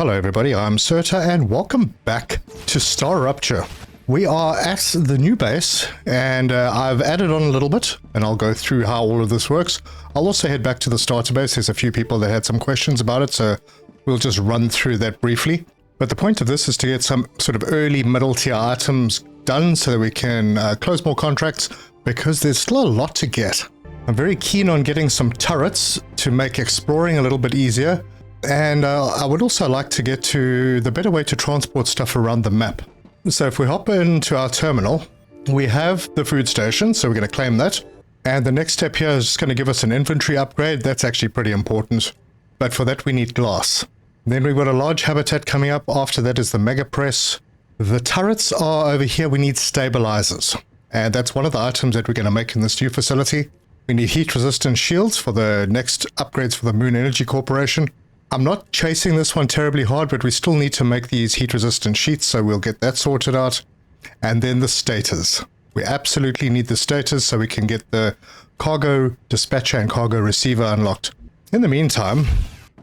Hello everybody, I'm Serta and welcome back to StarRupture. We are at the new base and I've added on a little bit and I'll go through how all of this works. I'll also head back to the starter base. There's a few people that had some questions about it, so we'll just run through that briefly. But the point of this is to get some sort of early middle tier items done so that we can close more contracts, because there's still a lot to get. I'm very keen on getting some turrets to make exploring a little bit easier. And I would also like to get to the better way to transport stuff around the map. So if we hop into our terminal, we have the food station, so we're going to claim that. And the next step here is just going to give us an inventory upgrade. That's actually pretty important. But for that we need glass. Then we've got a large habitat coming up. After that is the mega press. The turrets are over here. We need stabilizers. And that's one of the items that we're going to make in this new facility. We need heat resistant shields for the next upgrades for the Moon Energy Corporation. I'm not chasing this one terribly hard, but we still need to make these heat-resistant sheets, so we'll get that sorted out. And then the stators. We absolutely need the stators so we can get the cargo dispatcher and cargo receiver unlocked. In the meantime,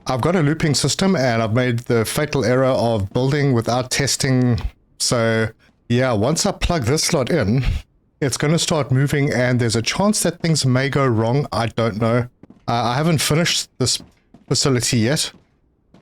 I've got a looping system, and I've made the fatal error of building without testing. So, yeah, once I plug this slot in, it's going to start moving, and there's a chance that things may go wrong. I don't know. I haven't finished this facility yet.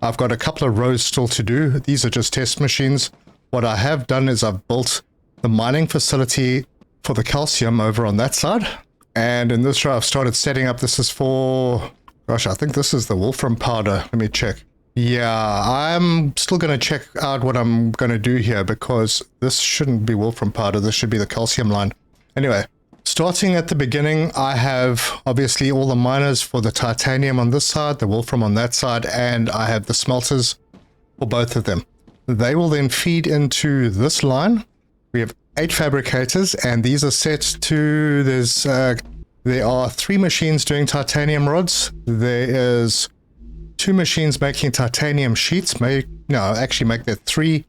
I've got a couple of rows still to do. These are just test machines. What I have done is I've built the mining facility for the calcium over on that side. And in this row I've started setting up, this is for, gosh, I think this is the wolfram powder. Let me check. Yeah, I'm still going to check out what I'm going to do here, because this shouldn't be wolfram powder. This should be the calcium line. Anyway, starting at the beginning, I have obviously all the miners for the titanium on this side, the wolfram on that side, and I have the smelters for both of them. They will then feed into this line. We have 8 fabricators, and these are set to, there are 3 machines doing titanium rods. There is 2 machines making titanium sheets, actually make that 3,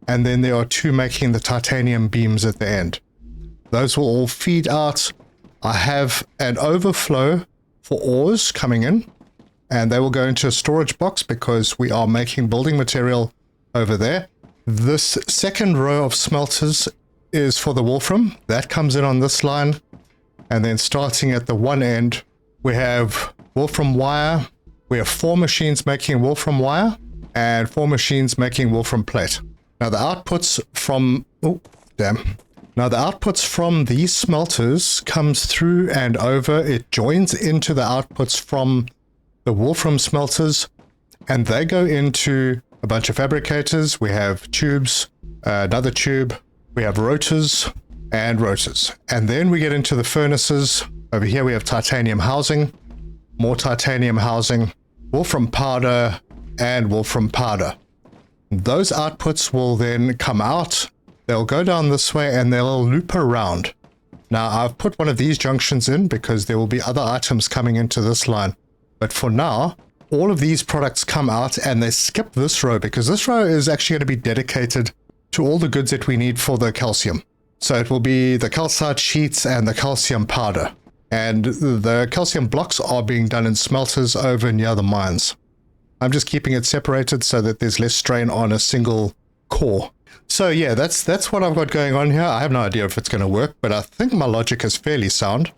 and then there are 2 making the titanium beams at the end. Those will all feed out. I have an overflow for ores coming in, and they will go into a storage box because we are making building material over there. This second row of smelters is for the wolfram. That comes in on this line. And then starting at the one end, we have wolfram wire. We have 4 machines making wolfram wire and 4 machines making wolfram plate. Now the outputs from... Now the outputs from these smelters comes through and over. It joins into the outputs from the wolfram smelters, and they go into a bunch of fabricators. We have tubes, another tube, we have rotors and rotors. And then we get into the furnaces. Over here we have titanium housing, more titanium housing, wolfram powder, and wolfram powder. Those outputs will then come out. They'll go down this way and they'll loop around. Now I've put one of these junctions in because there will be other items coming into this line. But for now, all of these products come out and they skip this row, because this row is actually going to be dedicated to all the goods that we need for the calcium. So it will be the calcite sheets and the calcium powder. And the calcium blocks are being done in smelters over near the mines. I'm just keeping it separated so that there's less strain on a single core. So yeah, that's what I've got going on here. I have no idea if it's going to work, but I think my logic is fairly sound.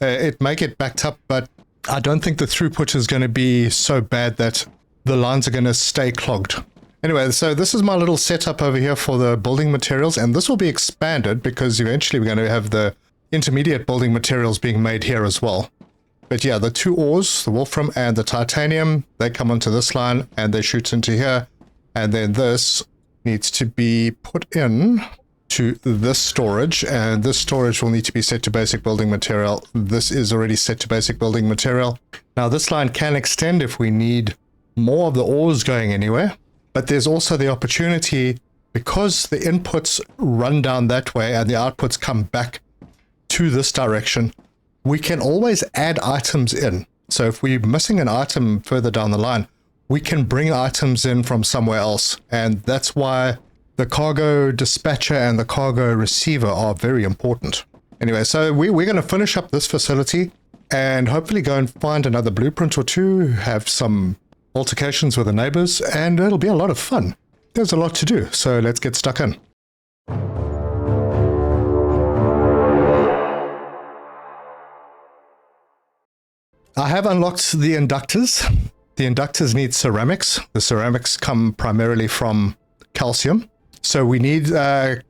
It may get backed up, but I don't think the throughput is going to be so bad that the lines are going to stay clogged. Anyway, so this is my little setup over here for the building materials, and this will be expanded because eventually we're going to have the intermediate building materials being made here as well. But yeah, the 2 ores, the wolfram and the titanium, they come onto this line and they shoot into here, and then this needs to be put in to this storage, and this storage will need to be set to basic building material. This is already set to basic building material. Now this line can extend if we need more of the ores going anywhere, but there's also the opportunity, because the inputs run down that way and the outputs come back to this direction, we can always add items in. So if we're missing an item further down the line, we can bring items in from somewhere else, and that's why the cargo dispatcher and the cargo receiver are very important. Anyway, so we're going to finish up this facility and hopefully go and find another blueprint or 2, have some altercations with the neighbors, and it'll be a lot of fun. There's a lot to do, so let's get stuck in. I have unlocked the inductors. The inductors need ceramics. The ceramics come primarily from calcium. So we need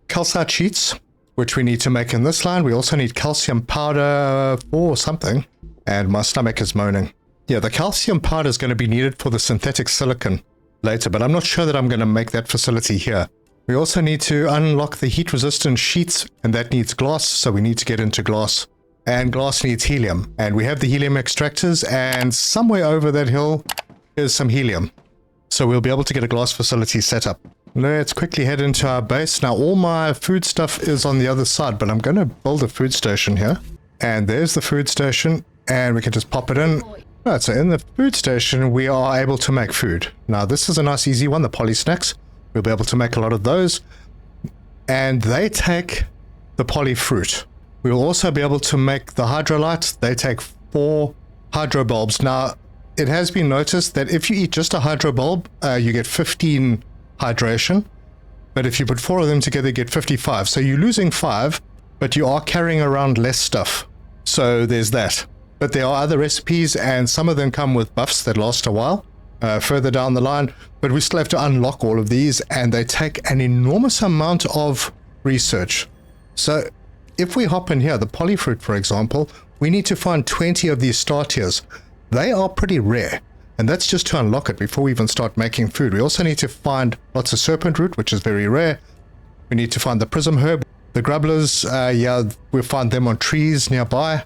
calcite sheets, which we need to make in this line. We also need calcium powder for something. And my stomach is moaning. Yeah, the calcium powder is going to be needed for the synthetic silicon later, but I'm not sure that I'm going to make that facility here. We also need to unlock the heat-resistant sheets, and that needs glass, so we need to get into glass. And glass needs helium, and we have the helium extractors, and somewhere over that hill is some helium. So we'll be able to get a glass facility set up. Let's quickly head into our base. Now all my food stuff is on the other side, but I'm going to build a food station here. And there's the food station, and we can just pop it in. Right, so in the food station, we are able to make food. Now this is a nice easy one, the poly snacks. We'll be able to make a lot of those. And they take the poly fruit. We will also be able to make the hydrolyte. They take 4 hydro bulbs. Now, it has been noticed that if you eat just a hydro bulb, you get 15 hydration. But if you put 4 of them together, you get 55. So you're losing 5, but you are carrying around less stuff. So there's that. But there are other recipes, and some of them come with buffs that last a while further down the line. But we still have to unlock all of these, and they take an enormous amount of research. So if we hop in here, the polyfruit, for example, we need to find 20 of these star tiers. They are pretty rare, and that's just to unlock it before we even start making food. We also need to find lots of serpent root, which is very rare. We need to find the prism herb. The grubblers, yeah, we'll find them on trees nearby.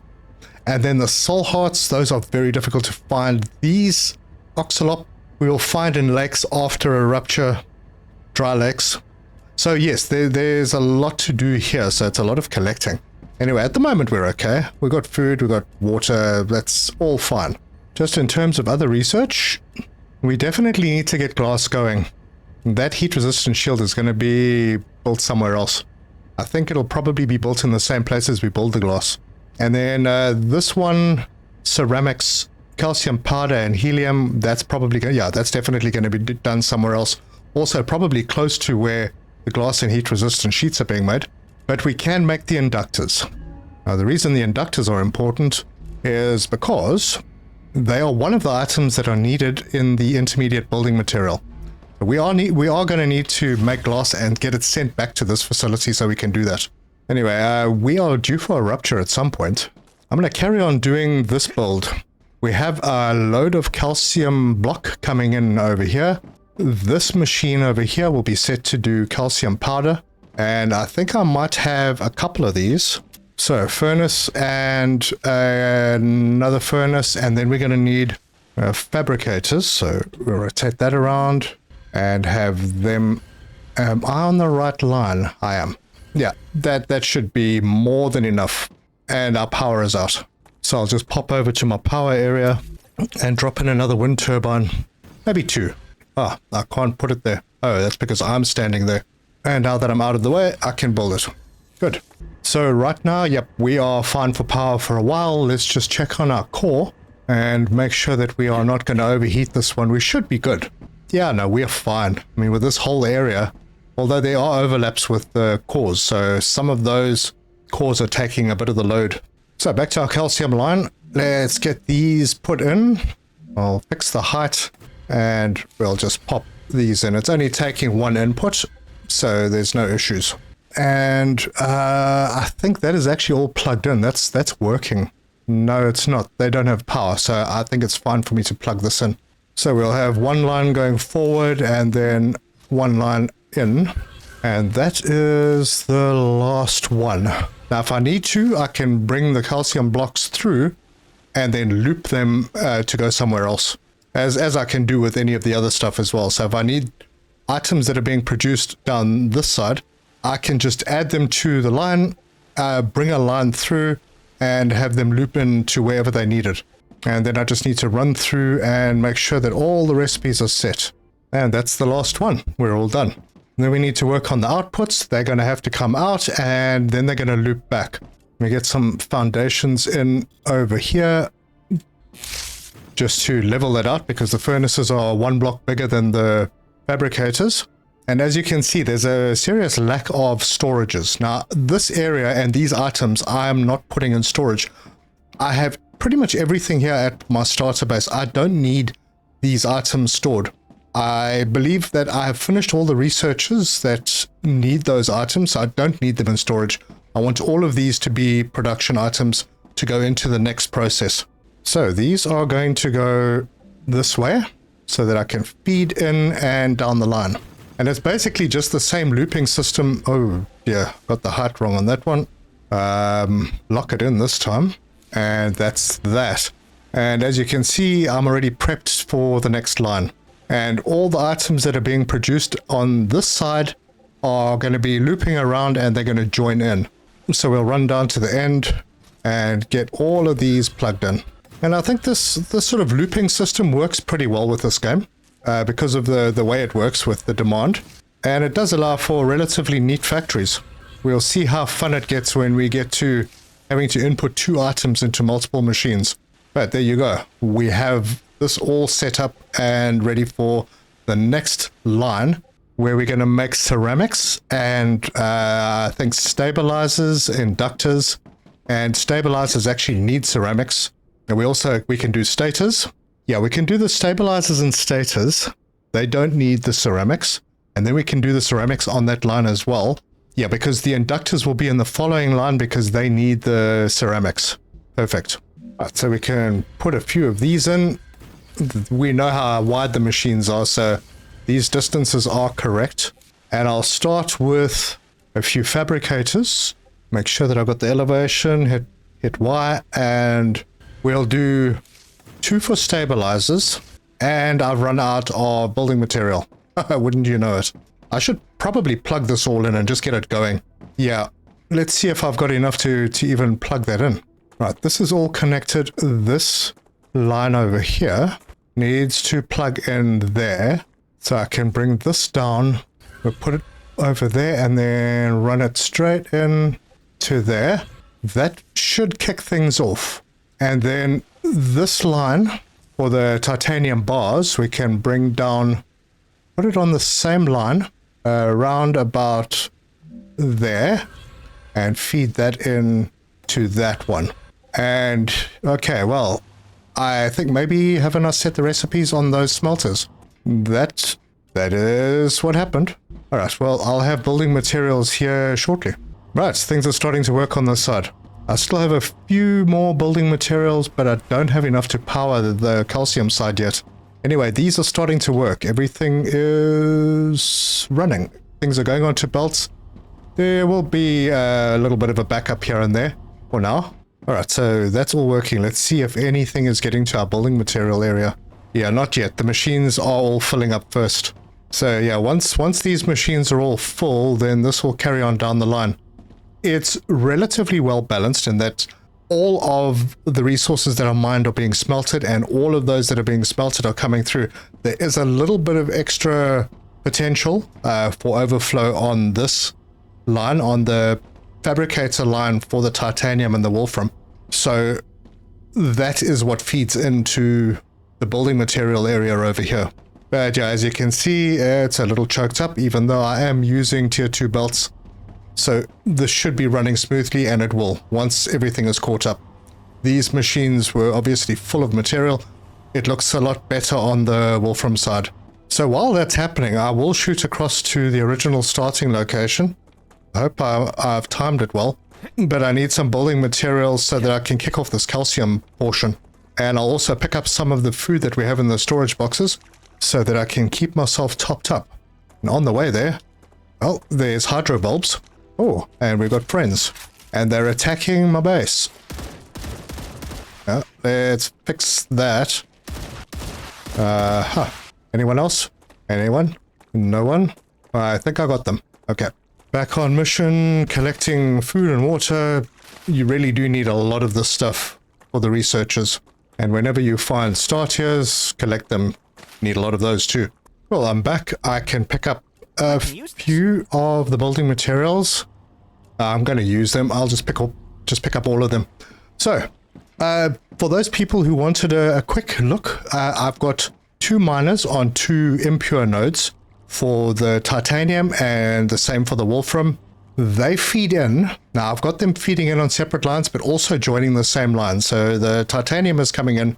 And then the soul hearts, those are very difficult to find. These oxalop we will find in lakes after a rupture, dry lakes. So yes, there's a lot to do here, so it's a lot of collecting. Anyway, at the moment we're okay. We've got food, we've got water, that's all fine. Just in terms of other research, we definitely need to get glass going. That heat-resistant shield is going to be built somewhere else. I think it'll probably be built in the same place as we build the glass. And then this one, ceramics, calcium powder and helium, that's probably, yeah, that's definitely going to be done somewhere else. Also probably close to where the glass and heat-resistant sheets are being made. But we can make the inductors. Now the reason the inductors are important is because they are one of the items that are needed in the intermediate building material. We are going to need to make glass and get it sent back to this facility so we can do that. Anyway, we are due for a rupture at some point. I'm going to carry on doing this build. We have a load of calcium block coming in over here. This machine over here will be set to do calcium powder. And I think I might have a couple of these. So furnace and another furnace, and then we're going to need fabricators. So we'll rotate that around and have them. Am I on the right line? I am. Yeah, that should be more than enough. And our power is out. So I'll just pop over to my power area and drop in another wind turbine. Maybe 2. Ah, I can't put it there. Oh, that's because I'm standing there. And now that I'm out of the way, I can build it. Good. So right now, yep, we are fine for power for a while. Let's just check on our core and make sure that we are not going to overheat this one. We should be good. Yeah, no, we're fine. I mean, with this whole area, although there are overlaps with the cores, so some of those cores are taking a bit of the load. So back to our calcium line. Let's get these put in. I'll fix the height and we'll just pop these in. It's only taking 1 input, so there's no issues. And I think that is actually all plugged in. That's working. No, it's not. They don't have power, so I think it's fine for me to plug this in. So we'll have 1 line going forward and then 1 line in. And that is the last one. Now, if I need to, I can bring the calcium blocks through and then loop them to go somewhere else, as I can do with any of the other stuff as well. So if I need items that are being produced down this side, I can just add them to the line, bring a line through, and have them loop in to wherever they need it. And then I just need to run through and make sure that all the recipes are set. And that's the last one. We're all done. And then we need to work on the outputs. They're going to have to come out, and then they're going to loop back. We get some foundations in over here. just to level that out because the furnaces are one block bigger than the fabricators. And as you can see, there's a serious lack of storages. Now, this area and these items I am not putting in storage. I have pretty much everything here at my starter base. I don't need these items stored. I believe that I have finished all the researches that need those items, so I don't need them in storage. I want all of these to be production items to go into the next process. So these are going to go this way so that I can feed in and down the line. And it's basically just the same looping system. Oh, yeah, got the height wrong on that one. Lock it in this time. And that's that. And as you can see, I'm already prepped for the next line. And all the items that are being produced on this side are going to be looping around and they're going to join in. So we'll run down to the end and get all of these plugged in. And I think this sort of looping system works pretty well with this game. Because of the way it works with the demand. And it does allow for relatively neat factories. We'll see how fun it gets when we get to having to input 2 items into multiple machines. But there you go. We have this all set up and ready for the next line where we're going to make ceramics and I think stabilizers, inductors, and stabilizers actually need ceramics. And we can do stators. Yeah, we can do the stabilizers and stators. They don't need the ceramics. And then we can do the ceramics on that line as well. Yeah, because the inductors will be in the following line because they need the ceramics. Perfect. Right, so we can put a few of these in. We know how wide the machines are, so these distances are correct. And I'll start with a few fabricators. Make sure that I've got the elevation, hit Y, and we'll do 2 for stabilizers, and I've run out of building material. Wouldn't you know it? I should probably plug this all in and just get it going. Yeah, let's see if I've got enough to even plug that in. Right, this is all connected. This line over here needs to plug in there. So I can bring this down, we'll put it over there, and then run it straight in to there. That should kick things off. And then this line for the titanium bars, we can bring down, put it on the same line, around about there, and feed that in to that one. And, okay, well, I think maybe haven't I set the recipes on those smelters? That is what happened. All right, well, I'll have building materials here shortly. Right, things are starting to work on this side. I still have a few more building materials, but I don't have enough to power the calcium side yet. Anyway, these are starting to work. Everything is running. Things are going onto belts. There will be a little bit of a backup here and there for now. Alright, so that's all working. Let's see if anything is getting to our building material area. Yeah, not yet. The machines are all filling up first. So yeah, once these machines are all full, then this will carry on down the line. It's relatively well balanced in that all of the resources that are mined are being smelted, and all of those that are being smelted are coming through. There is a little bit of extra potential for overflow on this line, on the fabricator line for the titanium and the wolfram. So that is what feeds into the building material area over here. But yeah, as you can see, it's a little choked up, even though I am using tier 2 belts. So this should be running smoothly, and it will, once everything is caught up. These machines were obviously full of material. It looks a lot better on the Wolfram side. So while that's happening, I will shoot across to the original starting location. I hope I've timed it well. But I need some building materials so that I can kick off this calcium portion. And I'll also pick up some of the food that we have in the storage boxes so that I can keep myself topped up. And on the way there, well, there's hydro bulbs. Oh, and we've got friends. And they're attacking my base. Let's fix that. Anyone else? Anyone? No one? I think I got them. Okay. Back on mission, collecting food and water. You really do need a lot of this stuff for the researchers. And whenever you find star tiers, collect them. Need a lot of those too. Well, I'm back. I can pick up a few of the building materials. I'm going to use them. I'll just pick up all of them. So, For those people who wanted a quick look, I've got 2 miners on 2 impure nodes for the titanium and the same for the wolfram. They feed in. Now I've got them feeding in on separate lines, but also joining the same line. So the titanium is coming in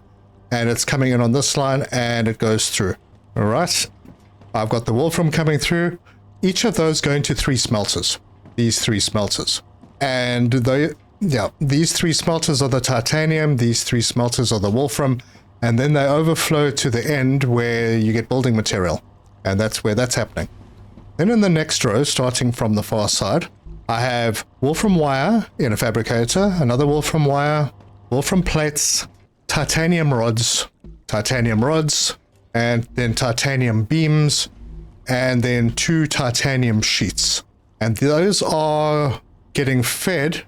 and it's coming in on this line and it goes through. All right. I've got the wolfram coming through. Each of those going to 3 smelters. These 3 smelters. And these 3 smelters are the titanium. These 3 smelters are the wolfram. And then they overflow to the end where you get building material. And that's where that's happening. Then in the next row, starting from the far side, I have wolfram wire in a fabricator, another wolfram wire, wolfram plates, titanium rods, and then titanium beams, and then 2 titanium sheets. And those are getting fed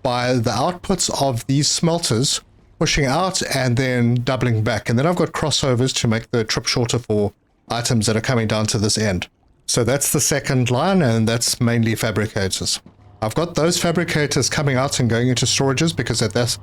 by the outputs of these smelters, pushing out and then doubling back. And then I've got crossovers to make the trip shorter for items that are coming down to this end. So that's the second line, and that's mainly fabricators. I've got those fabricators coming out and going into storages because that's...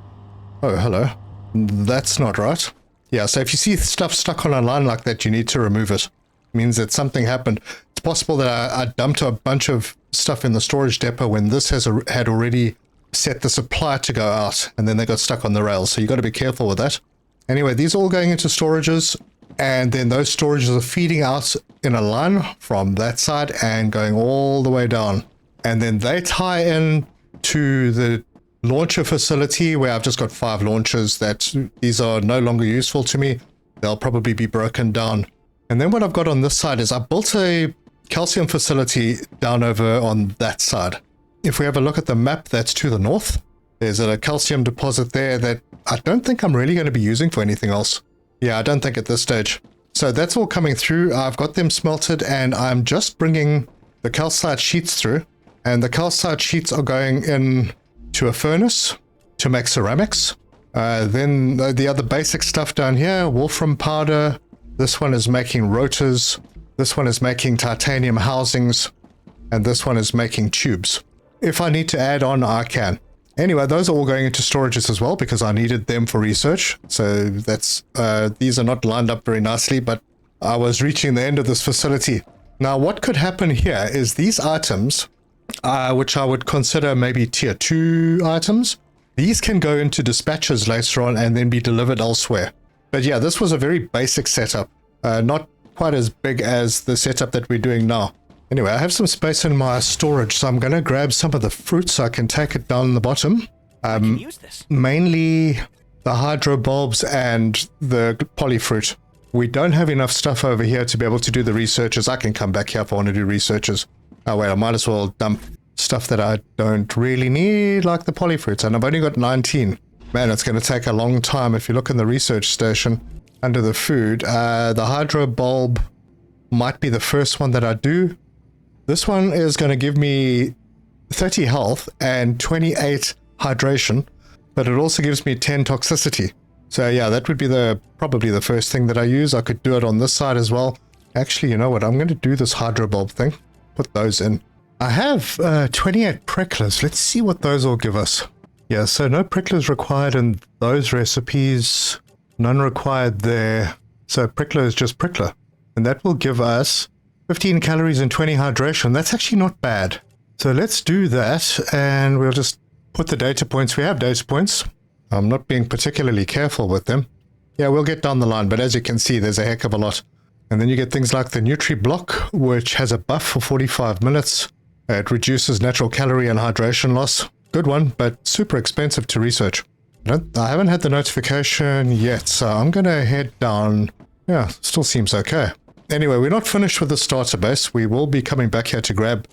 Oh, hello. That's not right. Yeah, so if you see stuff stuck on a line like that, you need to remove it. It means that something happened. It's possible that I dumped a bunch of stuff in the storage depot when this had already set the supply to go out, and then they got stuck on the rails. So you got to be careful with that. Anyway, these are all going into storages. And then those storages are feeding out in a line from that side and going all the way down. And then they tie in to the launcher facility where I've just got 5 launchers that these are no longer useful to me. They'll probably be broken down. And then what I've got on this side is I built a calcium facility down over on that side. If we have a look at the map that's to the north, there's a calcium deposit there that I don't think I'm really going to be using for anything else. Yeah, I don't think at this stage. So that's all coming through. I've got them smelted and I'm just bringing the calcite sheets through. And the calcite sheets are going in to a furnace to make ceramics. Then the other basic stuff down here, wolfram powder. This one is making rotors. This one is making titanium housings. And this one is making tubes. If I need to add on, I can. Anyway, those are all going into storages as well because I needed them for research. So that's these are not lined up very nicely, but I was reaching the end of this facility. Now, what could happen here is these items, which I would consider maybe tier 2 items, these can go into dispatches later on and then be delivered elsewhere. But yeah, this was a very basic setup, not quite as big as the setup that we're doing now. Anyway, I have some space in my storage, so I'm going to grab some of the fruit so I can take it down the bottom. I can use this. Mainly the hydro bulbs and the polyfruit. We don't have enough stuff over here to be able to do the researches. I can come back here if I want to do researches. Oh wait, I might as well dump stuff that I don't really need, like the polyfruits, and I've only got 19. Man, it's going to take a long time. If you look in the research station under the food, the hydro bulb might be the first one that I do. This one is going to give me 30 health and 28 hydration, but it also gives me 10 toxicity. So yeah, that would be probably the first thing that I use. I could do it on this side as well. Actually, you know what? I'm going to do this hydro bulb thing. Put those in. I have 28 pricklers. Let's see what those will give us. Yeah, so no pricklers required in those recipes. None required there. So prickler is just prickler. And that will give us 15 calories and 20 hydration. That's actually not bad. So let's do that, and we'll just put the data points. We have data points. I'm not being particularly careful with them. Yeah, we'll get down the line, but as you can see, there's a heck of a lot. And then you get things like the Nutri Block, which has a buff for 45 minutes. It reduces natural calorie and hydration loss. Good one, but super expensive to research. I haven't had the notification yet, so I'm going to head down. Yeah, still seems okay. Anyway, we're not finished with the starter base. We will be coming back here to grab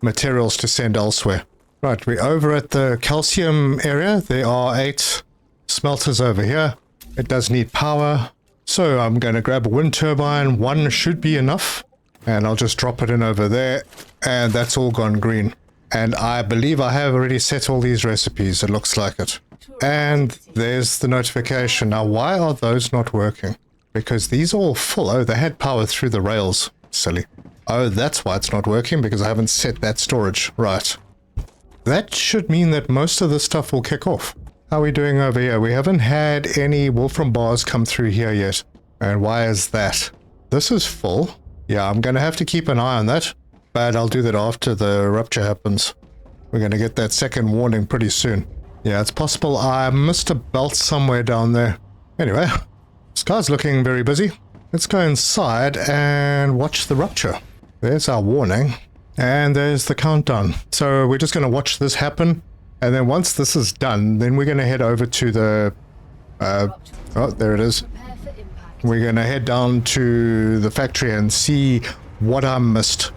materials to send elsewhere. Right, we're over at the calcium area. There are 8 smelters over here. It does need power. So I'm going to grab a wind turbine. 1 should be enough. And I'll just drop it in over there. And that's all gone green. And I believe I have already set all these recipes. It looks like it. And there's the notification. Now, why are those not working? Because these are all full. Oh, they had power through the rails. Silly. Oh, that's why it's not working, because I haven't set that storage. Right. That should mean that most of this stuff will kick off. How are we doing over here? We haven't had any Wolfram bars come through here yet. And why is that? This is full. Yeah, I'm going to have to keep an eye on that. But I'll do that after the rupture happens. We're going to get that second warning pretty soon. Yeah, it's possible I missed a belt somewhere down there. Anyway, this guy's looking very busy. Let's go inside and watch the rupture. There's our warning. And there's the countdown. So we're just going to watch this happen. And then once this is done, then we're going to head over to the... oh, there it is. We're going to head down to the factory and see what I missed.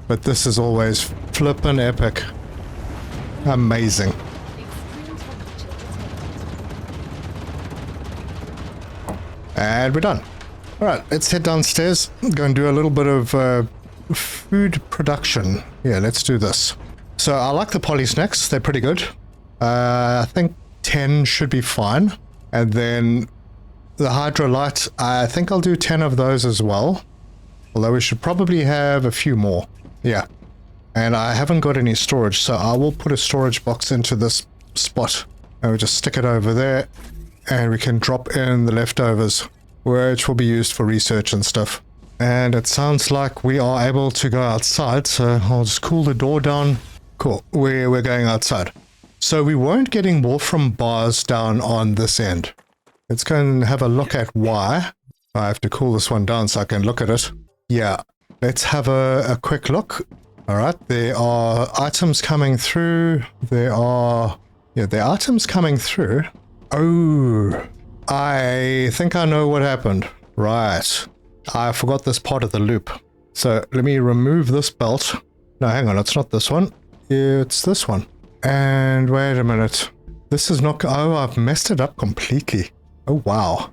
But this is always flippin' epic. Amazing. And we're done. Alright, let's head downstairs. Go and do a little bit of food production. Yeah, let's do this. So I like the poly snacks. They're pretty good. I think 10 should be fine. And then the hydrolyte, I think I'll do 10 of those as well. Although we should probably have a few more. Yeah. And I haven't got any storage, so I will put a storage box into this spot. And we'll just stick it over there. And we can drop in the leftovers, which will be used for research and stuff. And it sounds like we are able to go outside, so I'll just cool the door down. Cool, we're going outside. So we weren't getting Wolfram bars down on this end. Let's go and have a look at why. I have to cool this one down so I can look at it. Yeah, let's have a quick look. Alright, there are items coming through. There are items coming through. Oh, I think I know what happened. Right. I forgot this part of the loop. So let me remove this belt. No, hang on, it's not this one. It's this one. And wait a minute. This is not... Oh, I've messed it up completely. Oh, wow.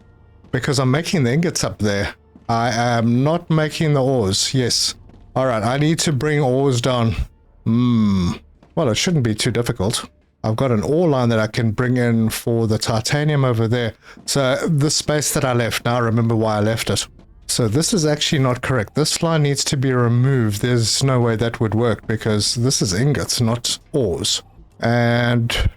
Because I'm making the ingots up there. I am not making the ores. Yes. Alright, I need to bring ores down. Well, it shouldn't be too difficult. I've got an ore line that I can bring in for the titanium over there. So the space that I left, now I remember why I left it. So this is actually not correct. This line needs to be removed. There's no way that would work because this is ingots, not ores. And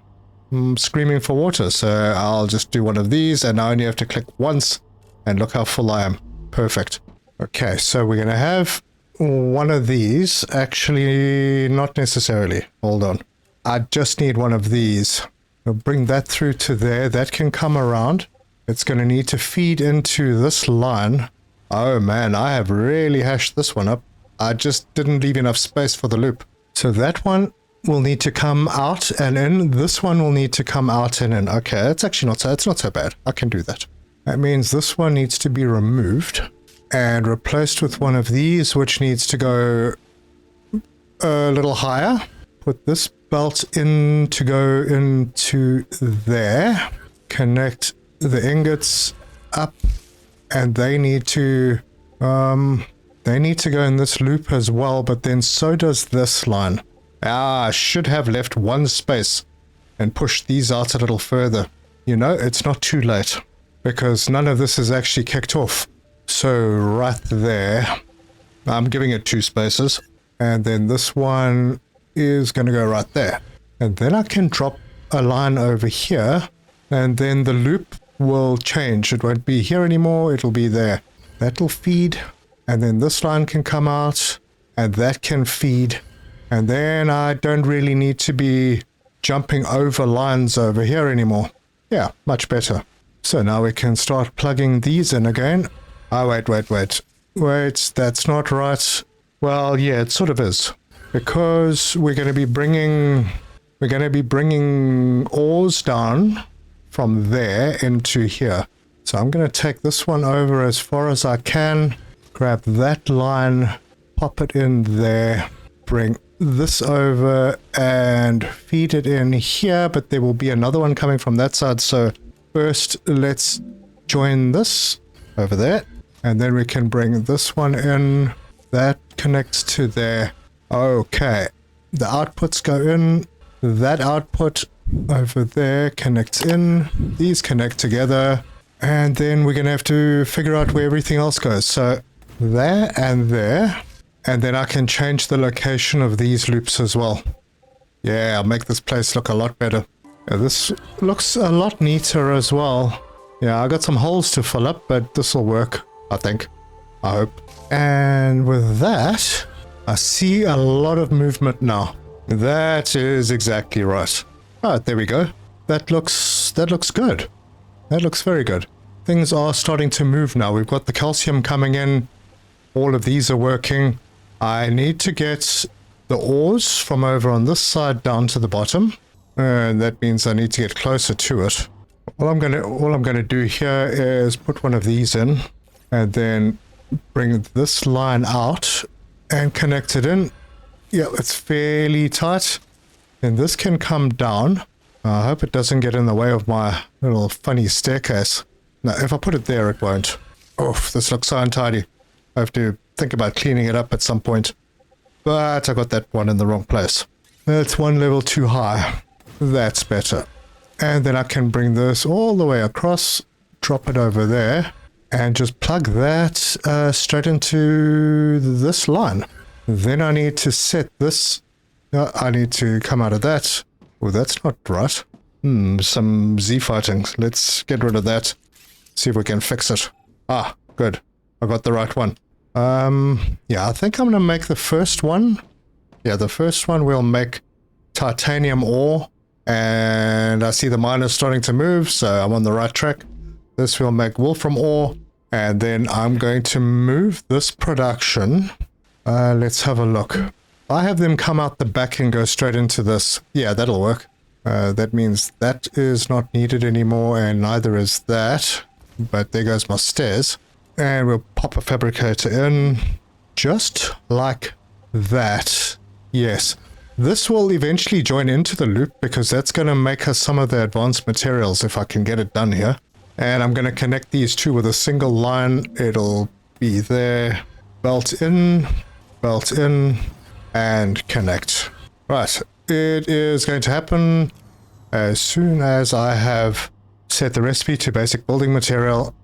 I'm screaming for water. So I'll just do one of these and I only have to click once and look how full I am. Perfect. Okay, so we're going to have one of these. Actually, not necessarily. Hold on. I just need one of these. We'll bring that through to there. That can come around. It's going to need to feed into this line. Oh man, I have really hashed this one up. I just didn't leave enough space for the loop. So that one will need to come out and in. This one will need to come out and in. Okay, it's actually it's not so bad. I can do that. That means this one needs to be removed and replaced with one of these, which needs to go a little higher. Put this belt in to go into there. Connect the ingots up, and they need to go in this loop as well, but then so does this line. I should have left one space and pushed these out a little further. You know, it's not too late because none of this is actually kicked off. So right there, I'm giving it 2 spaces, and then this one is going to go right there. And then I can drop a line over here, and then the loop will change. It won't be here anymore, it'll be there. That'll feed, and then this line can come out, and that can feed. And then I don't really need to be jumping over lines over here anymore. Yeah, much better. So now we can start plugging these in again. Oh, wait, that's not right. Well, yeah, it sort of is. Because we're going to be bringing ores down from there into here. So I'm going to take this one over as far as I can, grab that line, pop it in there, bring this over and feed it in here, but there will be another one coming from that side. So first let's join this over there, and then we can bring this one in. That connects to there. Okay, the outputs go in, that output over there connects in, these connect together, and then we're going to have to figure out where everything else goes. So there, and then I can change the location of these loops as well. Yeah, I'll make this place look a lot better. Yeah, this looks a lot neater as well. Yeah, I got some holes to fill up, but this will work, I think. I hope. And with that, I see a lot of movement now. That is exactly right. Alright, there we go. That looks good. That looks very good. Things are starting to move now. We've got the calcium coming in. All of these are working. I need to get the ores from over on this side down to the bottom. And that means I need to get closer to it. All I'm gonna do here is put one of these in and then bring this line out and connect it in. Yeah, it's fairly tight. And this can come down. I hope it doesn't get in the way of my little funny staircase. Now, if I put it there, it won't. Oh, this looks so untidy. I have to think about cleaning it up at some point. But I got that one in the wrong place. That's one level too high. That's better. And then I can bring this all the way across, drop it over there, and just plug that straight into this line. Then I need to set this. I need to come out of that. Oh, that's not right. Some Z fighting. Let's get rid of that. See if we can fix it. Ah, good. I got the right one. Yeah, I think I'm going to make the first one. Yeah, the first one we'll make titanium ore. And I see the miners starting to move, so I'm on the right track. This will make wolfram ore. And then I'm going to move this production. Let's have a look. I have them come out the back and go straight into this. Yeah, that'll work. That means that is not needed anymore, and neither is that. But there goes my stairs. And we'll pop a fabricator in. Just like that. Yes. This will eventually join into the loop because that's going to make us some of the advanced materials if I can get it done here. And I'm going to connect these two with a single line. It'll be there. Belt in, and connect. Right. It is going to happen as soon as I have set the recipe to basic building material.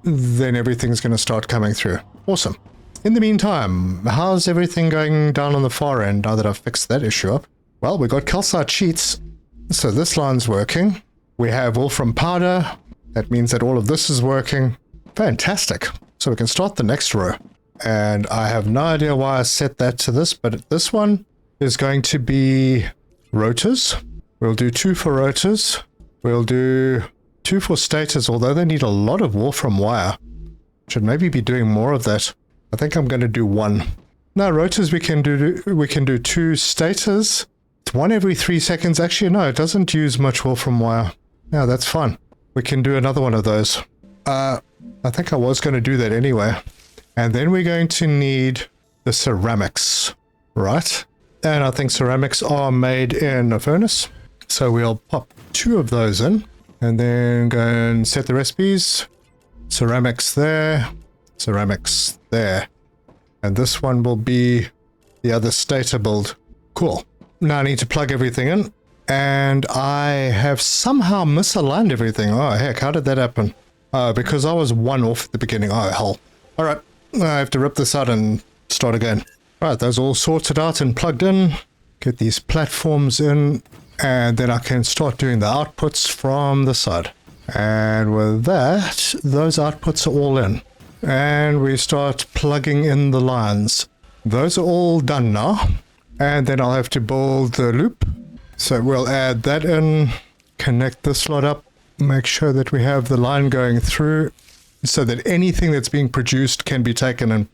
Then everything's going to start coming through. Awesome. In the meantime, how's everything going down on the far end now that I've fixed that issue up? Well, we got calcite sheets, so this line's working. We have wolfram powder. That means that all of this is working. Fantastic. So we can start the next row. And I have no idea why I set that to this, but this one is going to be rotors. We'll do 2 for rotors. We'll do 2 for stators, although they need a lot of wolfram wire. Should maybe be doing more of that. I think I'm going to do 1. Now rotors we can do 2 stators. It's 1 every 3 seconds. Actually, no, it doesn't use much wolfram wire. Yeah, that's fine. We can do another one of those. I think I was going to do that anyway. And then we're going to need the ceramics, right? And I think ceramics are made in a furnace. So we'll pop 2 of those in and then go and set the recipes. Ceramics there, ceramics there. And this one will be the other stator build. Cool. Now I need to plug everything in. And I have somehow misaligned everything. Oh, heck, how did that happen? Because I was 1 off at the beginning. Oh, hell. All right. I have to rip this out and start again. Right, those all sorted out and plugged in. Get these platforms in. And then I can start doing the outputs from the side. And with that, those outputs are all in. And we start plugging in the lines. Those are all done now. And then I'll have to build the loop. So we'll add that in, connect this slot up, make sure that we have the line going through so that anything that's being produced can be taken and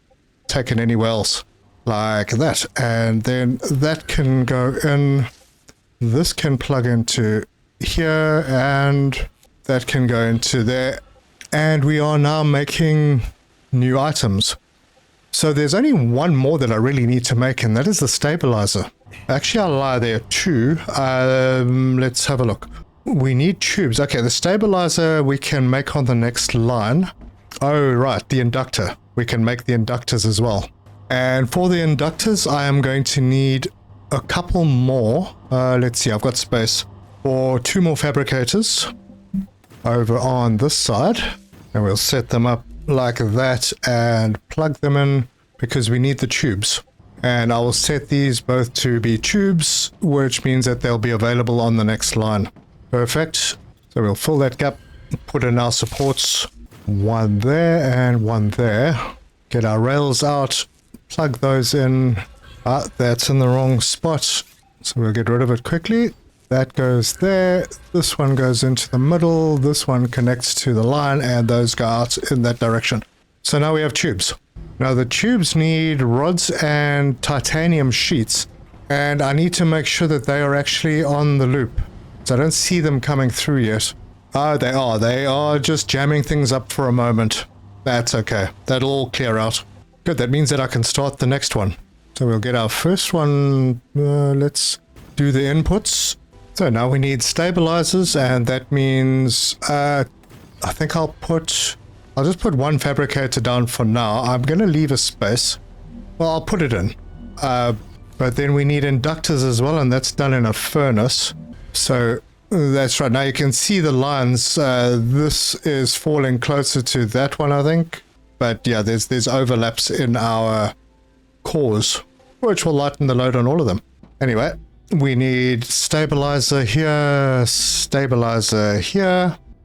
taken anywhere else, like that. And then that can go in, this can plug into here, and that can go into there. And we are now making new items. So there's only one more that I really need to make, and that is the stabilizer. Actually, I'll lie, there are 2. Let's have a look. We need tubes. Okay, the stabilizer we can make on the next line. Oh, right, the inductor. We can make the inductors as well. And for the inductors, I am going to need a couple more. Let's see, I've got space for 2 more fabricators over on this side. And we'll set them up like that and plug them in because we need the tubes. And I will set these both to be tubes, which means that they'll be available on the next line. Perfect. So we'll fill that gap, put in our supports, one there and one there. Get our rails out, plug those in. Ah, that's in the wrong spot, so we'll get rid of it quickly. That goes there, this one goes into the middle, this one connects to the line, and those go out in that direction. So now we have tubes. Now the tubes need rods and titanium sheets, and I need to make sure that they are actually on the loop. So I don't see them coming through yet. Oh, they are. They are just jamming things up for a moment. That's okay. That'll all clear out. Good, that means that I can start the next one. So we'll get our first one. Let's do the inputs. So now we need stabilizers, and that means I think I'll just put one fabricator down for now. I'm going to leave a space. Well, I'll put it in. But then we need inductors as well, and that's done in a furnace. So that's right. Now you can see the lines. This is falling closer to that one, I think. But yeah, there's overlaps in our cores, which will lighten the load on all of them. Anyway, we need stabilizer here,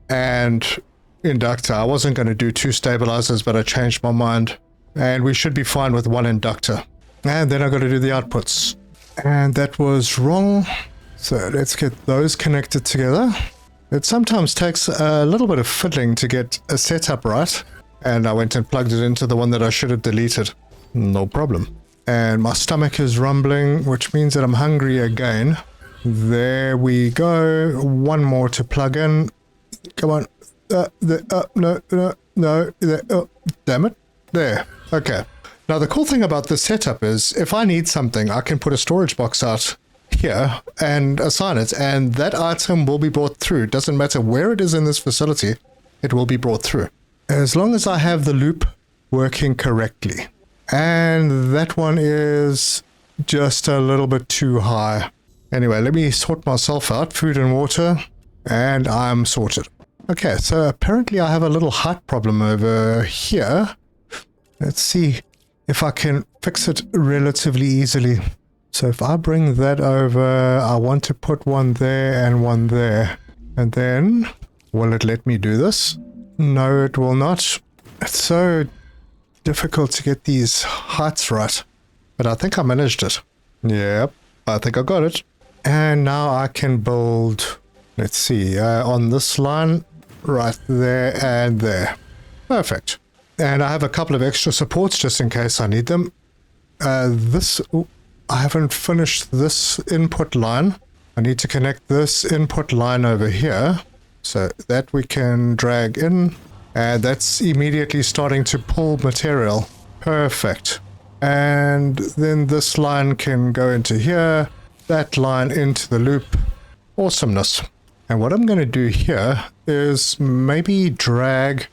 and inductor. I wasn't going to do 2 stabilizers, but I changed my mind. And we should be fine with 1 inductor. And then I got to do the outputs. And that was wrong. So let's get those connected together. It sometimes takes a little bit of fiddling to get a setup right. And I went and plugged it into the one that I should have deleted. No problem. And my stomach is rumbling, which means that I'm hungry again. There we go. One more to plug in. Come on. No. Damn it. There. Okay. Now the cool thing about this setup is if I need something, I can put a storage box out here and assign it, and that item will be brought through. It doesn't matter where it is in this facility, it will be brought through. As long as I have the loop working correctly. And that one is just a little bit too high. Anyway, let me sort myself out. Food and water. And I'm sorted. Okay, so apparently I have a little height problem over here. Let's see if I can fix it relatively easily. So if I bring that over, I want to put one there and one there. And then, will it let me do this? No, it will not. It's so difficult to get these heights right. But I think I managed it. Yep, I think I got it. And now I can build, let's see, on this line, right there and there. Perfect. And I have a couple of extra supports just in case I need them. I haven't finished this input line. I need to connect this input line over here. So that we can drag in. And that's immediately starting to pull material. Perfect. And then this line can go into here. That line into the loop. Awesomeness. And what I'm going to do here is maybe drag.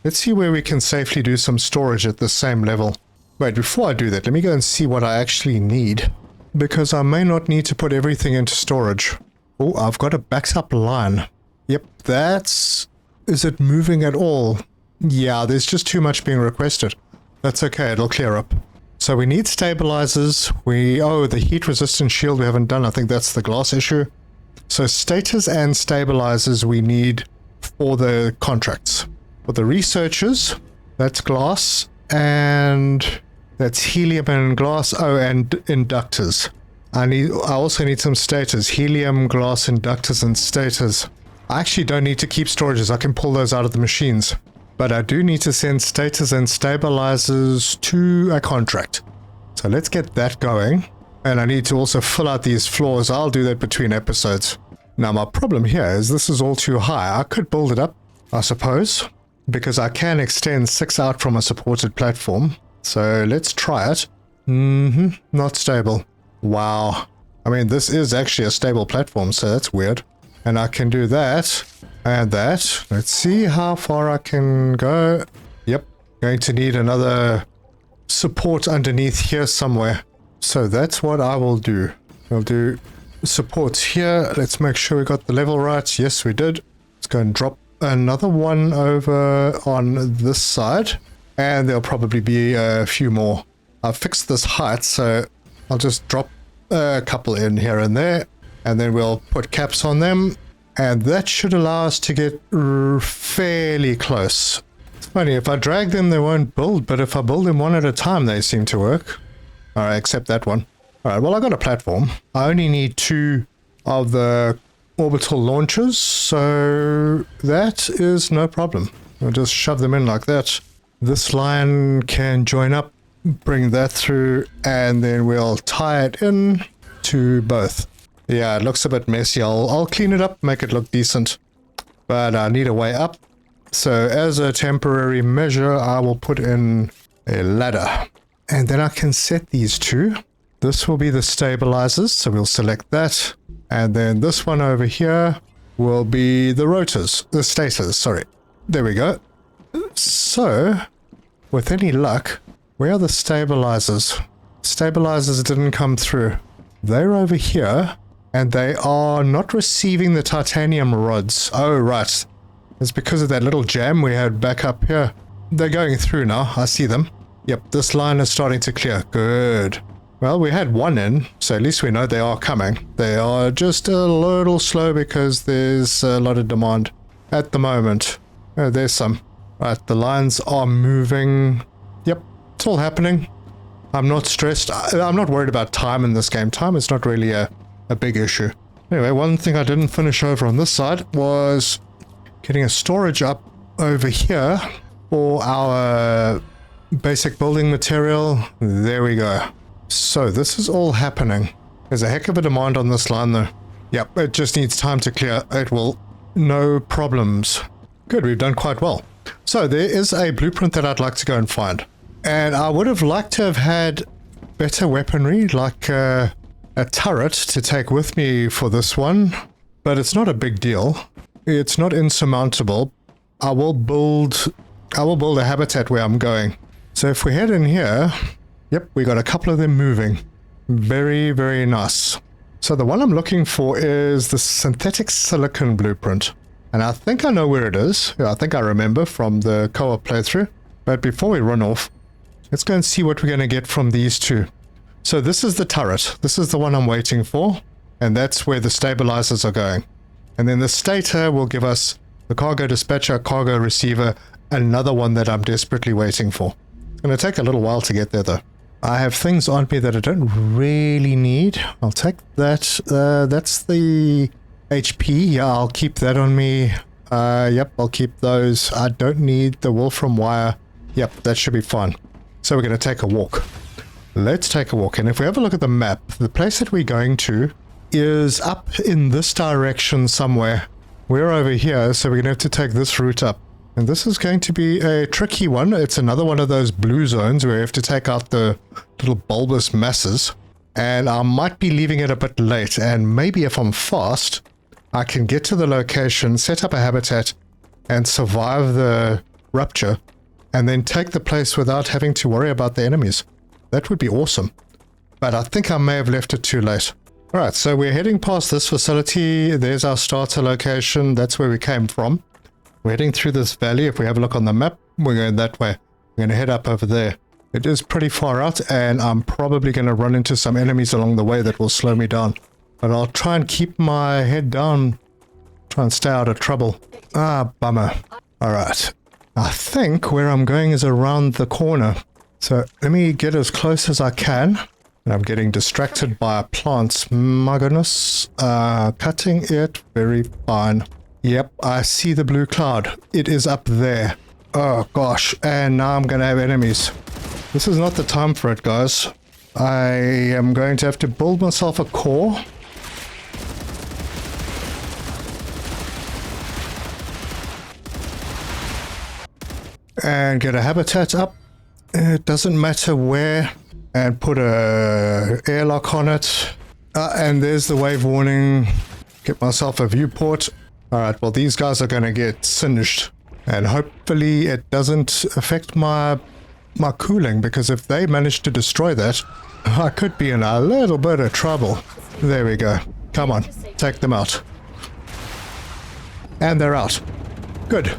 Let's see where we can safely do some storage at the same level. Wait, before I do that, let me go and see what I actually need. Because I may not need to put everything into storage. Oh, I've got a backup line. Yep, that's... Is it moving at all? Yeah, there's just too much being requested. That's okay, it'll clear up. So we need stabilizers. Oh, the heat resistant shield we haven't done. I think that's the glass issue. So stators and stabilizers we need for the contracts. For the researchers, that's glass, and that's helium and glass. Oh, and inductors. I also need some stators. Helium, glass, inductors, and stators. I actually don't need to keep storages. I can pull those out of the machines. But I do need to send stators and stabilizers to a contract. So let's get that going. And I need to also fill out these floors. I'll do that between episodes. Now my problem here is this is all too high. I could build it up, I suppose, because I can extend 6 out from a supported platform. So let's try it. Not stable. Wow. I mean, this is actually a stable platform, so that's weird. And I can do that and that. Let's see how far I can go. Yep. Going to need another support underneath here somewhere. So that's what I will do. I'll do supports here. Let's make sure we got the level right. Yes, we did. Let's go and drop another one over on this side. And there'll probably be a few more. I've fixed this height, so I'll just drop a couple in here and there. And then we'll put caps on them. And that should allow us to get fairly close. It's funny, if I drag them, they won't build, but if I build them one at a time, they seem to work. Alright, except that one. Alright, well, I got a platform. I only need 2 of the orbital launchers, so that is no problem. I'll just shove them in like that. This line can join up, bring that through, and then we'll tie it in to both. Yeah, it looks a bit messy. I'll clean it up, make it look decent. But I need a way up. So as a temporary measure, I will put in a ladder. And then I can set these 2. This will be the stabilizers, so we'll select that. And then this one over here will be the rotors, the stators, sorry. There we go. So, with any luck, where are the stabilizers? Stabilizers didn't come through. They're over here, and they are not receiving the titanium rods. Oh, right. It's because of that little jam we had back up here. They're going through now. I see them. Yep, this line is starting to clear. Good. Well, we had 1 in, so at least we know they are coming. They are just a little slow because there's a lot of demand at the moment. Oh, there's some. Right, the lines are moving. Yep, it's all happening. I'm not stressed. I'm not worried about time in this game. Time is not really a big issue. Anyway, one thing I didn't finish over on this side was getting a storage up over here for our basic building material. There we go. So this is all happening. There's a heck of a demand on this line though. Yep, it just needs time to clear. It will. No problems. Good, we've done quite well. So there is a blueprint that I'd like to go and find. And I would have liked to have had better weaponry, like a turret to take with me for this one. But it's not a big deal. It's not insurmountable. I will build a habitat where I'm going. So if we head in here, yep, we got a couple of them moving. Very, very nice. So the one I'm looking for is the synthetic silicon blueprint. And I think I know where it is. I think I remember from the co-op playthrough. But before we run off, let's go and see what we're going to get from these 2. So this is the turret. This is the one I'm waiting for. And that's where the stabilizers are going. And then the stator will give us the cargo dispatcher, cargo receiver, another one that I'm desperately waiting for. It's going to take a little while to get there though. I have things on me that I don't really need. I'll take that. That's the HP. Yeah, I'll keep that on me. Yep, I'll keep those. I don't need the Wolfram wire. Yep, that should be fine. So we're going to take a walk. Let's take a walk. And if we have a look at the map, the place that we're going to is up in this direction somewhere. We're over here, so we're going to have to take this route up. And this is going to be a tricky one. It's another one of those blue zones where you have to take out the little bulbous masses. And I might be leaving it a bit late. And maybe if I'm fast, I can get to the location, set up a habitat, and survive the rupture. And then take the place without having to worry about the enemies. That would be awesome. But I think I may have left it too late. Alright, so we're heading past this facility. There's our starter location. That's where we came from. We're heading through this valley. If we have a look on the map, we're going that way. We're going to head up over there. It is pretty far out, and I'm probably going to run into some enemies along the way that will slow me down. But I'll try and keep my head down. Try and stay out of trouble. Ah, bummer. Alright. I think where I'm going is around the corner. So let me get as close as I can. And I'm getting distracted by plants. My goodness. Cutting it very fine. Yep, I see the blue cloud. It is up there. Oh gosh, and now I'm going to have enemies. This is not the time for it, guys. I am going to have to build myself a core. And get a habitat up. It doesn't matter where. And put a airlock on it. And there's the wave warning. Get myself a viewport. Alright, well these guys are going to get singed. And hopefully it doesn't affect my cooling, because if they manage to destroy that, I could be in a little bit of trouble. There we go. Come on, take them out. And they're out. Good.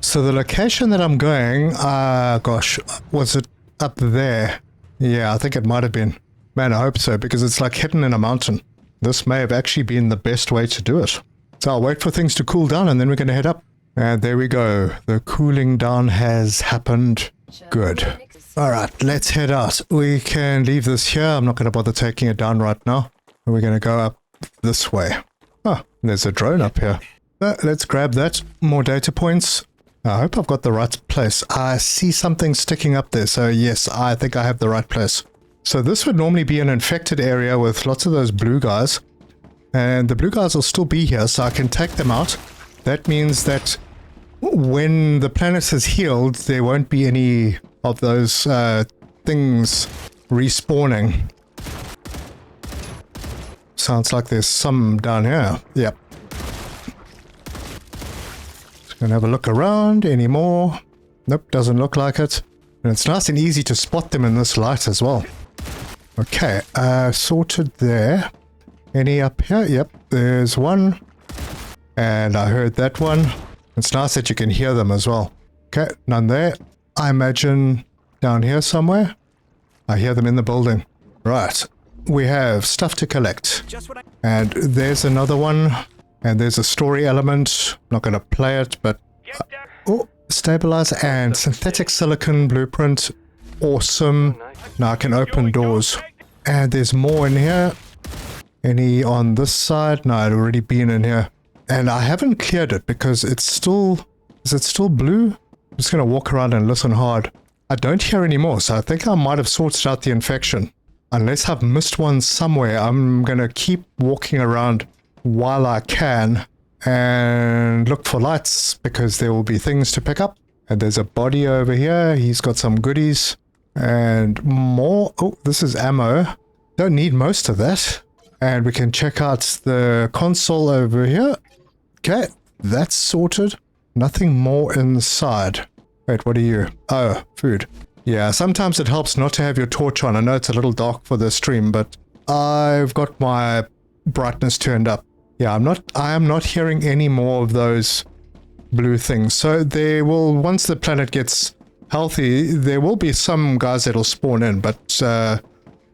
So the location that I'm going, gosh, was it up there? Yeah, I think it might have been. Man, I hope so, because it's like hidden in a mountain. This may have actually been the best way to do it. So I'll wait for things to cool down and then we're going to head up. And there we go. The cooling down has happened. Good. Alright, let's head out. We can leave this here. I'm not going to bother taking it down right now. We're going to go up this way. Oh, there's a drone up here. Let's grab that. More data points. I hope I've got the right place. I see something sticking up there. So yes, I think I have the right place. So this would normally be an infected area with lots of those blue guys. And the blue guys will still be here, so I can take them out. That means that when the planet is healed, there won't be any of those things respawning. Sounds like there's some down here. Yep. Just gonna have a look around. Any more? Nope, doesn't look like it. And it's nice and easy to spot them in this light as well. Okay, sorted there. Any up here? Yep, there's one. And I heard that one. It's nice that you can hear them as well. Okay, none there. I imagine down here somewhere. I hear them in the building. Right, we have stuff to collect. And there's another one. And there's a story element. I'm not going to play it, but... oh, stabilizer and synthetic silicon blueprint. Awesome. Now I can open doors. And there's more in here. Any on this side? No, I'd already been in here. And I haven't cleared it because it's still... is it still blue? I'm just going to walk around and listen hard. I don't hear any more, so I think I might have sorted out the infection. Unless I've missed one somewhere, I'm going to keep walking around while I can and look for lights because there will be things to pick up. And there's a body over here. He's got some goodies and more. Oh, this is ammo. Don't need most of that. And we can check out the console over here. Okay, that's sorted. Nothing more inside. Wait, what are you? Oh, food. Yeah, sometimes it helps not to have your torch on. I know it's a little dark for the stream, but I've got my brightness turned up. Yeah, I am not hearing any more of those blue things. So they will, once the planet gets healthy, there will be some guys that'll spawn in, but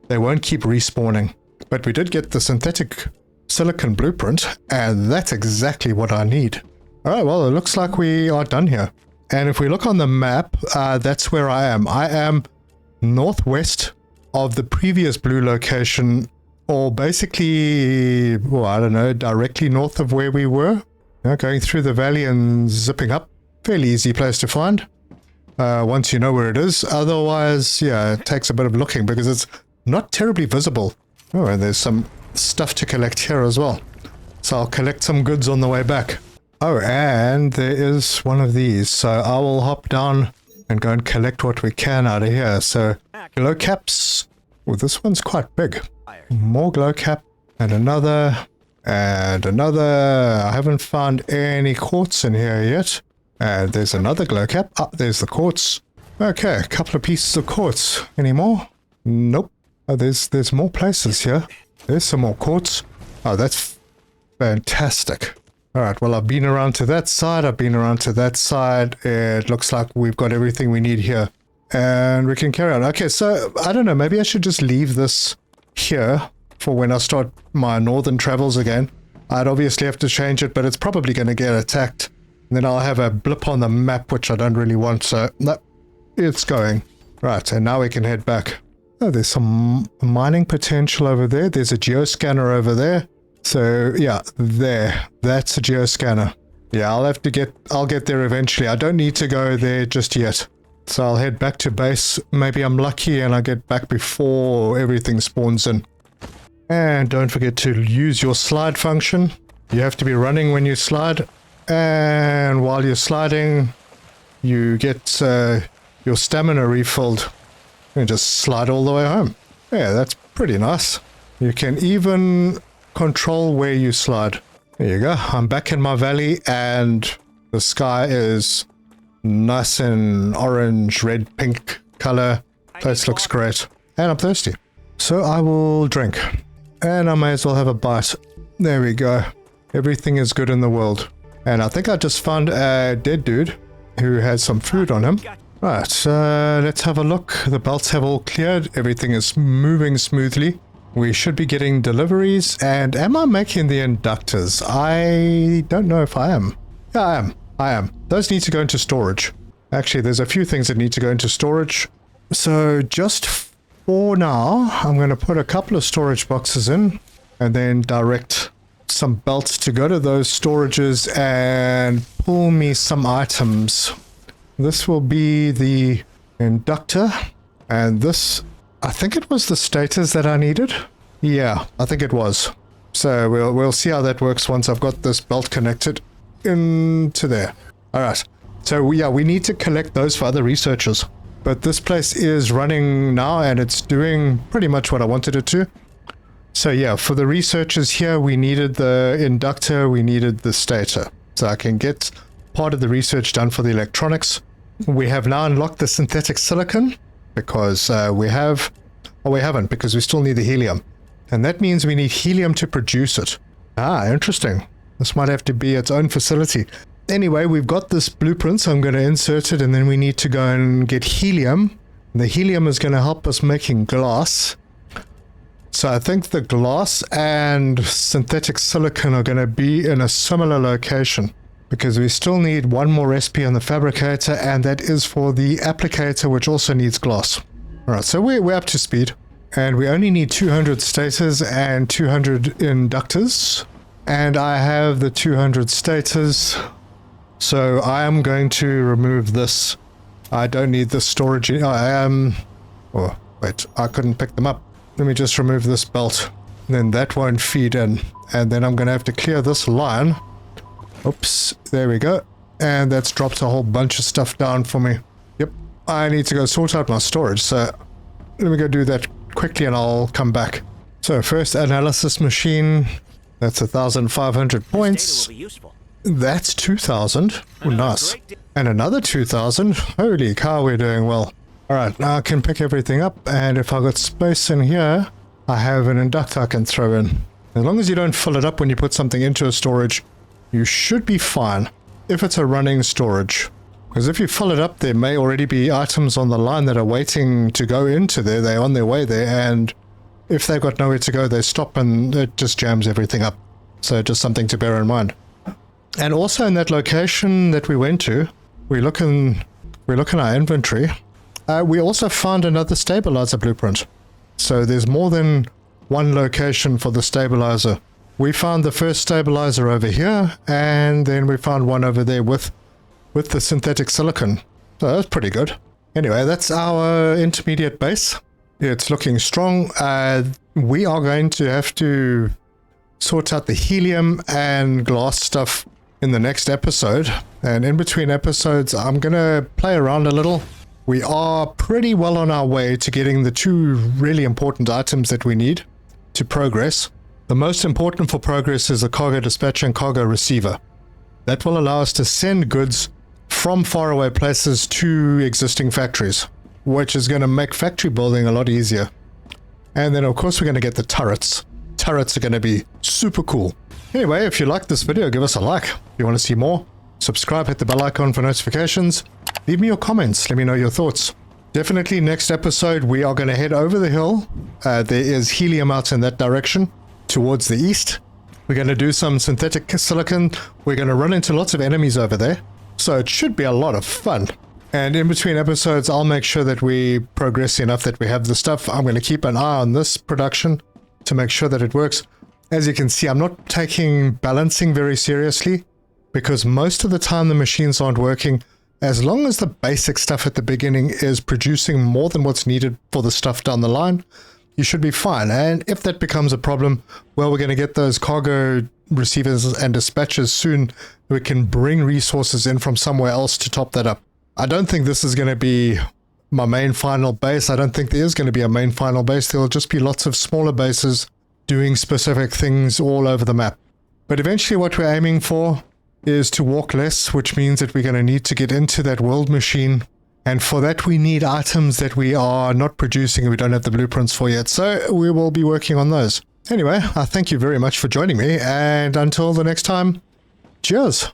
they won't keep respawning. But we did get the synthetic silicon blueprint, and that's exactly what I need. Alright, well, it looks like we are done here. And if we look on the map, that's where I am. I am northwest of the previous blue location, or basically, well, I don't know, directly north of where we were. Going through the valley and zipping up. Fairly easy place to find, once you know where it is. Otherwise, yeah, it takes a bit of looking because it's not terribly visible. Oh, and there's some stuff to collect here as well. So I'll collect some goods on the way back. Oh, and there is one of these. So I will hop down and go and collect what we can out of here. So glow caps. Oh, this one's quite big. More glow cap. And another. And another. I haven't found any quartz in here yet. And there's another glow cap. Ah, there's the quartz. Okay, a couple of pieces of quartz. Any more? Nope. Oh, there's more places here. There's some more quartz. Oh, that's fantastic. Alright, well, I've been around to that side. I've been around to that side. It looks like we've got everything we need here. And we can carry on. Okay, so, I don't know. Maybe I should just leave this here for when I start my northern travels again. I'd obviously have to change it, but it's probably going to get attacked. And then I'll have a blip on the map, which I don't really want. So, no, it's going. Right, and now we can head back. Oh, there's some mining potential over there. There's a geoscanner over there. So, yeah, there. That's a geoscanner. Yeah, I'll get there eventually. I don't need to go there just yet. So I'll head back to base. Maybe I'm lucky and I get back before everything spawns in. And don't forget to use your slide function. You have to be running when you slide. And while you're sliding, you get your stamina refilled. And just slide all the way home. Yeah, that's pretty nice. You can even control where you slide. There you go. I'm back in my valley and the sky is nice and orange, red, pink color. Place looks great. And I'm thirsty. So I will drink. And I may as well have a bite. There we go. Everything is good in the world. And I think I just found a dead dude who has some food on him. Right, let's have a look. The belts have all cleared. Everything is moving smoothly. We should be getting deliveries. And am I making the inductors? I don't know if I am. Yeah, I am. Those need to go into storage. Actually, there's a few things that need to go into storage. So just for now, I'm going to put a couple of storage boxes in and then direct some belts to go to those storages and pull me some items. This will be the inductor, and this, I think it was the stators that I needed. Yeah, I think it was. So we'll see how that works once I've got this belt connected into there. All right. So we need to collect those for other researchers. But this place is running now and it's doing pretty much what I wanted it to. So yeah, for the researchers here, we needed the inductor, we needed the stator. So I can get part of the research done for the electronics. We have now unlocked the synthetic silicon because we haven't, because we still need the helium. And that means we need helium to produce it. Ah, interesting. This might have to be its own facility. Anyway, we've got this blueprint, so I'm going to insert it, and then we need to go and get helium. The helium is going to help us making glass. So I think the glass and synthetic silicon are going to be in a similar location, because we still need one more SP on the fabricator, and that is for the applicator, which also needs glass. Alright, so we're up to speed, and we only need 200 stators and 200 inductors, and I have the 200 stators. So I am going to remove this. I don't need the storage. Oh, wait, I couldn't pick them up. Let me just remove this belt. Then that won't feed in. And then I'm going to have to clear this line. Oops, there we go. And that's dropped a whole bunch of stuff down for me. Yep, I need to go sort out my storage. So let me go do that quickly and I'll come back. So first analysis machine. That's 1,500 points. That's 2,000. Oh, nice. And another 2,000. Holy cow, we're doing well. Alright, now I can pick everything up, and if I've got space in here, I have an inductor I can throw in. As long as you don't fill it up when you put something into a storage, you should be fine if it's a running storage. Because if you fill it up, there may already be items on the line that are waiting to go into there. They're on their way there, and if they've got nowhere to go, they stop and it just jams everything up. So just something to bear in mind. And also in that location that we went to, we look in our inventory. We also found another stabilizer blueprint. So there's more than one location for the stabilizer. We found the first stabilizer over here, and then we found one over there with the synthetic silicon. So that's pretty good. Anyway, that's our intermediate base. It's looking strong. We are going to have to sort out the helium and glass stuff in the next episode, and in between episodes I'm gonna play around a little. We are pretty well on our way to getting the two really important items that we need to progress. The most important for progress is the cargo dispatcher and cargo receiver. That will allow us to send goods from faraway places to existing factories, which is going to make factory building a lot easier. And then of course we're going to get the turrets. Turrets are going to be super cool. Anyway, if you liked this video, give us a like. If you want to see more, subscribe, hit the bell icon for notifications. Leave me your comments, let me know your thoughts. Definitely next episode we are going to head over the hill. There is helium out in that direction, towards the east. We're going to do some synthetic silicon. We're going to run into lots of enemies over there. So it should be a lot of fun. And in between episodes, I'll make sure that we progress enough that we have the stuff. I'm going to keep an eye on this production to make sure that it works. As you can see, I'm not taking balancing very seriously, because most of the time the machines aren't working. As long as the basic stuff at the beginning is producing more than what's needed for the stuff down the line, you should be fine. And if that becomes a problem, well, we're going to get those cargo receivers and dispatchers soon. We can bring resources in from somewhere else to top that up. I don't think this is going to be my main final base. I don't think there is going to be a main final base. There will just be lots of smaller bases doing specific things all over the map. But eventually what we're aiming for is to walk less, which means that we're going to need to get into that world machine. And for that we need items that we are not producing and we don't have the blueprints for yet. So we will be working on those. Anyway, I thank you very much for joining me, and until the next time, cheers!